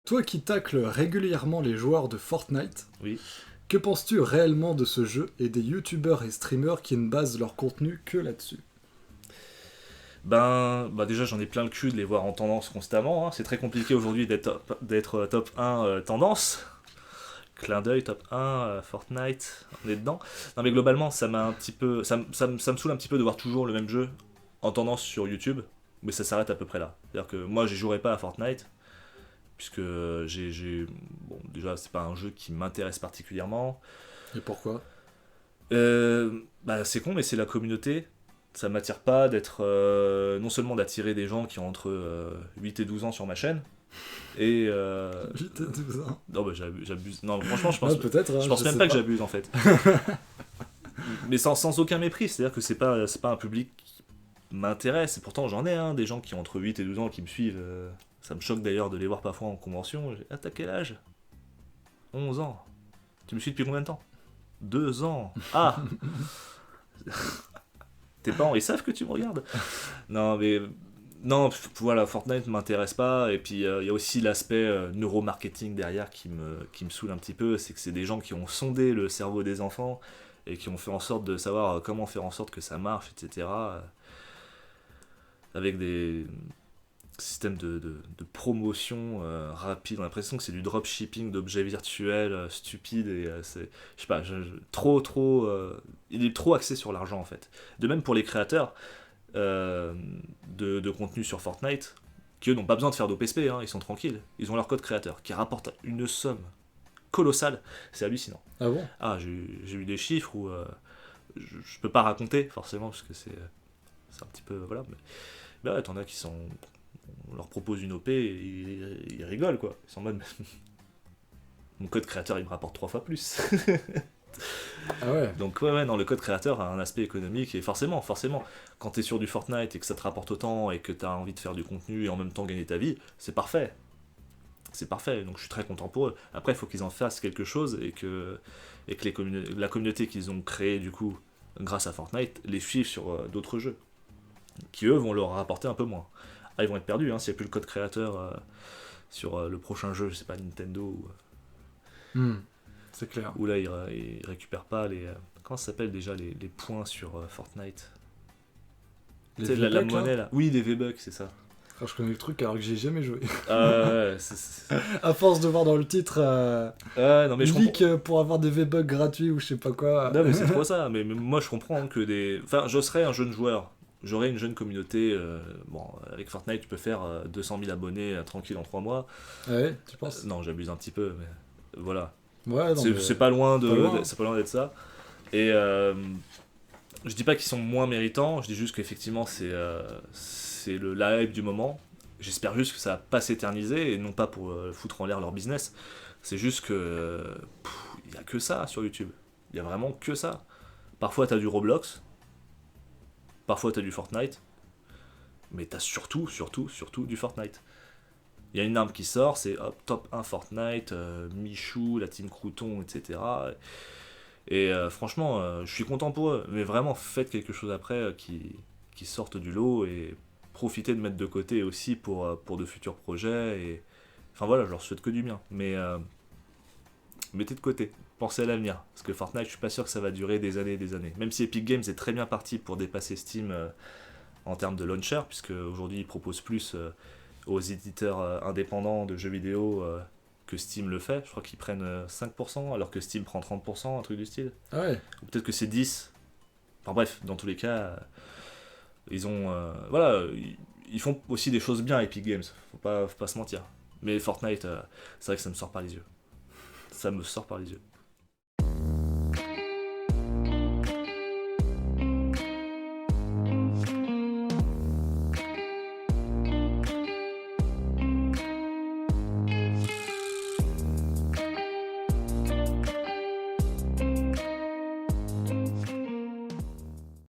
Toi qui tacles régulièrement les joueurs de Fortnite, Oui. que penses-tu réellement de ce jeu et des youtubeurs et streamers qui ne basent leur contenu que là-dessus? Déjà j'en ai plein le cul de les voir en tendance constamment, hein. C'est très compliqué aujourd'hui d'être top 1 tendance. Clin d'œil, top 1, Fortnite, on est dedans. Non mais globalement ça m'a un petit peu. Ça me saoule un petit peu de voir toujours le même jeu en tendance sur YouTube, mais ça s'arrête à peu près là. C'est-à-dire que moi j'y jouerai pas à Fortnite, puisque bon, déjà c'est pas un jeu qui m'intéresse particulièrement. Et pourquoi? C'est con, mais c'est la communauté. Ça m'attire pas d'être. Non seulement d'attirer des gens qui ont entre 8 et 12 ans sur ma chaîne, et. 8 et 12 ans. Non, j'abuse. Non, franchement, je pense, Ouais, peut-être, hein, je pense je même sais pas que j'abuse en fait. Mais sans aucun mépris, c'est-à-dire que c'est pas un public qui m'intéresse, et pourtant j'en ai des gens qui ont entre 8 et 12 ans qui me suivent. Ça me choque d'ailleurs de les voir parfois en convention. Ah, t'as quel âge? 11 ans. Tu me suis depuis combien de temps? 2 ans. Ah. Tes parents, ils savent que tu me regardes. Non, mais non, voilà, Fortnite m'intéresse pas. Et puis il y a aussi l'aspect neuromarketing derrière qui me saoule un petit peu. C'est que c'est des gens qui ont sondé le cerveau des enfants et qui ont fait en sorte de savoir comment faire en sorte que ça marche, etc. Avec des systèmes de promotion rapide. On a l'impression que c'est du dropshipping d'objets virtuels stupides. Et c'est, je sais pas, il est trop axé sur l'argent en fait. De même pour les créateurs de contenu sur Fortnite, qui eux n'ont pas besoin de faire d'OPSP, ils sont tranquilles. Ils ont leur code créateur qui rapporte une somme colossale. C'est hallucinant. Ah bon? Ah, j'ai eu des chiffres où je peux pas raconter forcément parce que c'est un petit peu voilà. Mais ouais, t'en as qui sont. On leur propose une OP et ils rigolent quoi. Ils sont en mode. Mon code créateur il me rapporte 3 fois plus. Ah ouais. Donc ouais, non, le code créateur a un aspect économique et forcément, quand t'es sur du Fortnite et que ça te rapporte autant et que t'as envie de faire du contenu et en même temps gagner ta vie, c'est parfait. C'est parfait, donc je suis très content pour eux. Après, il faut qu'ils en fassent quelque chose et que la communauté qu'ils ont créée du coup grâce à Fortnite les suive sur d'autres jeux qui eux vont leur rapporter un peu moins. Ah, ils vont être perdus s'il n'y a plus le code créateur sur le prochain jeu, je sais pas, Nintendo C'est clair. où là ils récupèrent pas les. Comment ça s'appelle déjà les points sur Fortnite? Les Tu sais, la V-Bucks, monnaie là? là. Oui, les V-Bucks, c'est ça. Ah, je connais le truc alors que j'ai jamais joué. Ouais, À force de voir dans le titre non mais je leak comprends. pour avoir des V-Bucks gratuits ou je sais pas quoi. Non mais c'est trop ça. Mais moi je comprends que des. Enfin, je serais un jeune joueur. J'aurais une jeune communauté. Bon, avec Fortnite, tu peux faire 200 000 abonnés tranquille en 3 mois. Ouais, tu penses? Non, j'abuse un petit peu, mais voilà. Ouais, non, mais... C'est pas loin pas loin. c'est pas loin d'être ça. Et je dis pas qu'ils sont moins méritants, je dis juste qu'effectivement c'est la hype du moment. J'espère juste que ça va pas s'éterniser et non pas pour foutre en l'air leur business. C'est juste que il y a que ça sur YouTube. Il y a vraiment que ça. Parfois t'as du Roblox, parfois t'as du Fortnite, mais t'as surtout du Fortnite. Il y a une arme qui sort, c'est hop, top 1 Fortnite, Michou, la team Crouton, etc. Et franchement, je suis content pour eux, mais vraiment faites quelque chose après qui sortent du lot et profitez de mettre de côté aussi pour de futurs projets. Et... Enfin voilà, je leur souhaite que du bien, mais mettez de côté, pensez à l'avenir, parce que Fortnite, je suis pas sûr que ça va durer des années et des années. Même si Epic Games est très bien parti pour dépasser Steam en termes de launcher, puisque aujourd'hui ils proposent plus aux éditeurs indépendants de jeux vidéo que Steam le fait. Je crois qu'ils prennent 5% alors que Steam prend 30%, un truc du style. Ah ouais. Ou peut-être que c'est 10. Enfin bref, dans tous les cas, ils ont... voilà, ils font aussi des choses bien Epic Games, faut pas se mentir. Mais Fortnite, c'est vrai que ça me sort par les yeux. Ça me sort par les yeux.